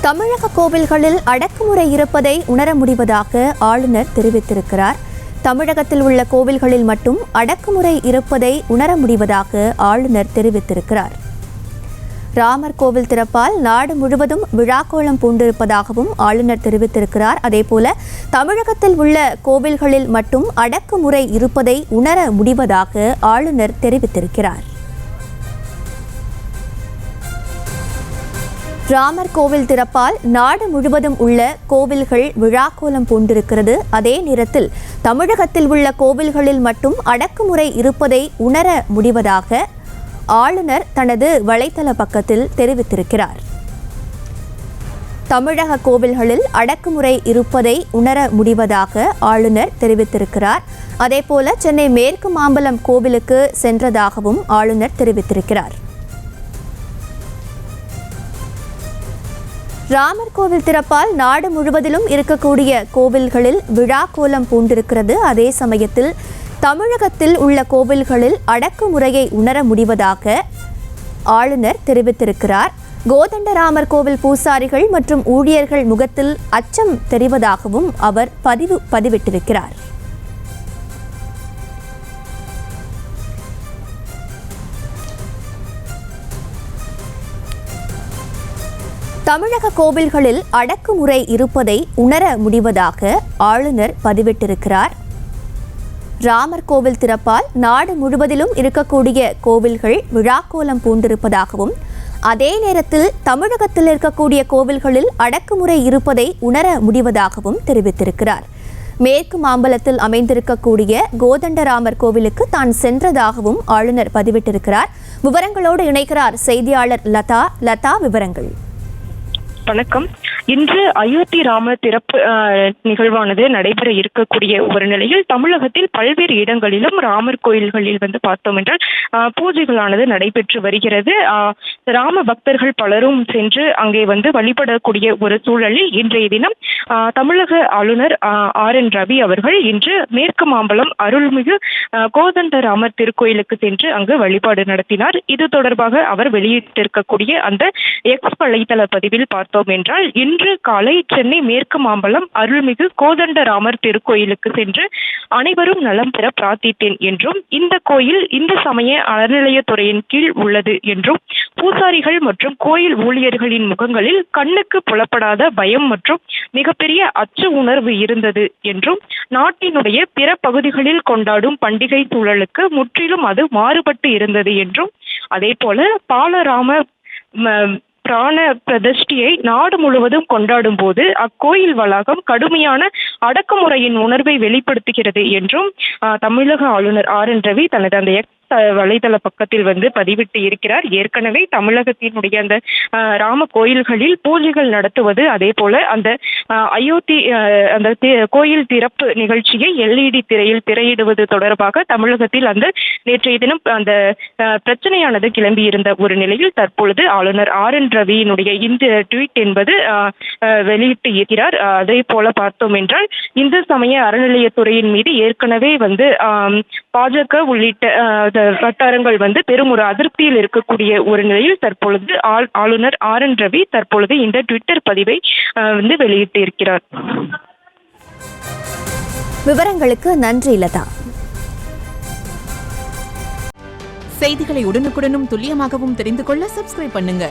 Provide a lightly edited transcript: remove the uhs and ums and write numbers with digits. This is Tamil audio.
தமிழக கோவில்களில் அடக்குமுறை இருப்பதை உணர முடிவதாக ஆளுநர் தெரிவித்திருக்கிறார். தமிழகத்தில் உள்ள கோவில்களில் மட்டும் அடக்குமுறை இருப்பதை உணர முடிவதாக ஆளுநர் தெரிவித்திருக்கிறார். ராமர் கோவில் திறப்பால் நாடு முழுவதும் விழாக்கோலம் பூண்டிருப்பதாகவும் ஆளுநர் தெரிவித்திருக்கிறார். அதேபோல தமிழகத்தில் உள்ள கோவில்களில் மட்டும் அடக்குமுறை இருப்பதை உணர முடிவதாக ஆளுநர் தெரிவித்திருக்கிறார். ராமர் கோவில் திறப்பால் நாடு முழுவதும் உள்ள கோவில்கள் விழாக்கோலம் பூண்டிருக்கிறது. அதே நேரத்தில் தமிழகத்தில் உள்ள கோவில்களில் மட்டும் அடக்குமுறை இருப்பதை உணர முடிவதாக ஆளுநர் தனது வலைத்தள பக்கத்தில் தெரிவித்திருக்கிறார். தமிழக கோவில்களில் அடக்குமுறை இருப்பதை உணர முடிவதாக ஆளுநர் தெரிவித்திருக்கிறார். அதேபோல சென்னை மேற்கு மாம்பலம் கோவிலுக்கு சென்றதாகவும் ஆளுநர் தெரிவித்திருக்கிறார். ராமர் கோவில் திறப்பால் நாடு முழுவதிலும் இருக்கக்கூடிய கோவில்களில் விழாக்கோலம் பூண்டிருக்கிறது. அதே சமயத்தில் தமிழகத்தில் உள்ள கோவில்களில் அடக்குமுறையை உணர முடிவதாக ஆளுநர் தெரிவித்திருக்கிறார். கோதண்டராமர் கோவில் பூசாரிகள் மற்றும் ஊழியர்கள் முகத்தில் அச்சம் தெரிவதாகவும் அவர் பதிவிட்டிருக்கிறார். தமிழக கோவில்களில் அடக்குமுறை இருப்பதை உணர முடிவதாக ஆளுநர் பதிவிட்டிருக்கிறார். ராமர் கோவில் திறப்பால் நாடு முழுவதிலும் இருக்கக்கூடிய கோவில்கள் விழாக்கோலம் பூண்டிருப்பதாகவும் அதே நேரத்தில் தமிழகத்தில் இருக்கக்கூடிய கோவில்களில் அடக்குமுறை இருப்பதை உணர முடிவதாகவும் தெரிவித்திருக்கிறார். மேற்கு மாம்பலத்தில் அமைந்திருக்கக்கூடிய கோதண்டராமர் கோவிலுக்கு தான் சென்றதாகவும் ஆளுநர் பதிவிட்டிருக்கிறார். விவரங்களோடு இணைக்கிறார் செய்தியாளர் லதா. விவரங்கள். வணக்கம். இன்று அயோத்தி ராமர் திறப்பு நிகழ்வானது நடைபெற இருக்கக்கூடிய ஒரு நிலையில் தமிழகத்தில் பல்வேறு இடங்களிலும் ராமர் கோயில்களில் பார்த்தோம் என்றால் பூஜைகளானது நடைபெற்று வருகிறது. ராம பக்தர்கள் பலரும் சென்று அங்கே வழிபடக்கூடிய ஒரு சூழலில் இன்றைய தினம் தமிழக ஆளுநர் RN ரவி அவர்கள் இன்று மேற்கு மாம்பலம் அருள்மிகு கோதண்டராமர் திருக்கோயிலுக்கு சென்று அங்கு வழிபாடு நடத்தினார். இது தொடர்பாக அவர் வெளியிட்டிருக்கக்கூடிய அந்த எக்ஸ் வலைத்தள பதிவில் பார்த்தோம் என்றால் இன்று காலை சென்னை மேற்கு மாம்பலம் அருள்மிகு கோதண்டராமர் திருக்கோயிலுக்கு சென்று அனைவரும் நலம் பெற பிரார்த்தித்தேன் என்றும் இந்த கோயில் இந்து சமய அறநிலையத்துறையின் கீழ் உள்ளது என்றும் பூசாரிகள் மற்றும் கோயில் ஊழியர்களின் முகங்களில் கண்ணுக்கு புலப்படாத பயம் மற்றும் மிகப்பெரிய அச்ச உணர்வு இருந்தது என்றும் நாட்டினுடைய பிற பகுதிகளில் கொண்டாடும் பண்டிகை சூழலுக்கு முற்றிலும் அது மாறுபட்டு இருந்தது என்றும் அதே போல பாலராம பிராண பிரதிஷ்டியை நாடு முழுவதும் கொண்டாடும் போது அக்கோயில் வளாகம் கடுமையான அடக்குமுறையின் உணர்வை வெளிப்படுத்துகிறது என்றும் தமிழக ஆளுநர் RN ரவி தனது அந்த வலைதள பக்கத்தில் பதிவிட்டு இருக்கிறார். ஏற்கனவே தமிழகத்தினுடைய அந்த ராம கோயில்களில் பூஜைகள் நடத்துவது அதே போல அந்த அயோத்தி அந்த கோயில் திறப்பு நிகழ்ச்சியை LED திரையில் திரையிடுவது தொடர்பாக தமிழகத்தில் நேற்றைய தினம் அந்த பிரச்சனையானது கிளம்பி இருந்த ஒரு நிலையில் தற்பொழுது ஆளுநர் RN ரவியினுடைய இந்த ட்வீட் என்பது வெளியிட்டு இருக்கிறார். அதே போல பார்த்தோம் என்றால் இந்து சமய அறநிலையத்துறையின் மீது ஏற்கனவே பாஜக உள்ளிட்ட வட்டாரங்கள் பெரும் ஒரு அதிருப்தியில் இருக்கக்கூடிய ஒரு நிலையில் தற்பொழுது ஆளுநர் RN ரவி தற்பொழுது இந்த ட்விட்டர் பதிவை வெளியிட்டு இருக்கிறார். விவரங்களுக்கு நன்றி லதா. செய்திகளை உடனுக்குடனும் துல்லியமாகவும் தெரிந்து கொள்ள சப்ஸ்கிரைப் பண்ணுங்க.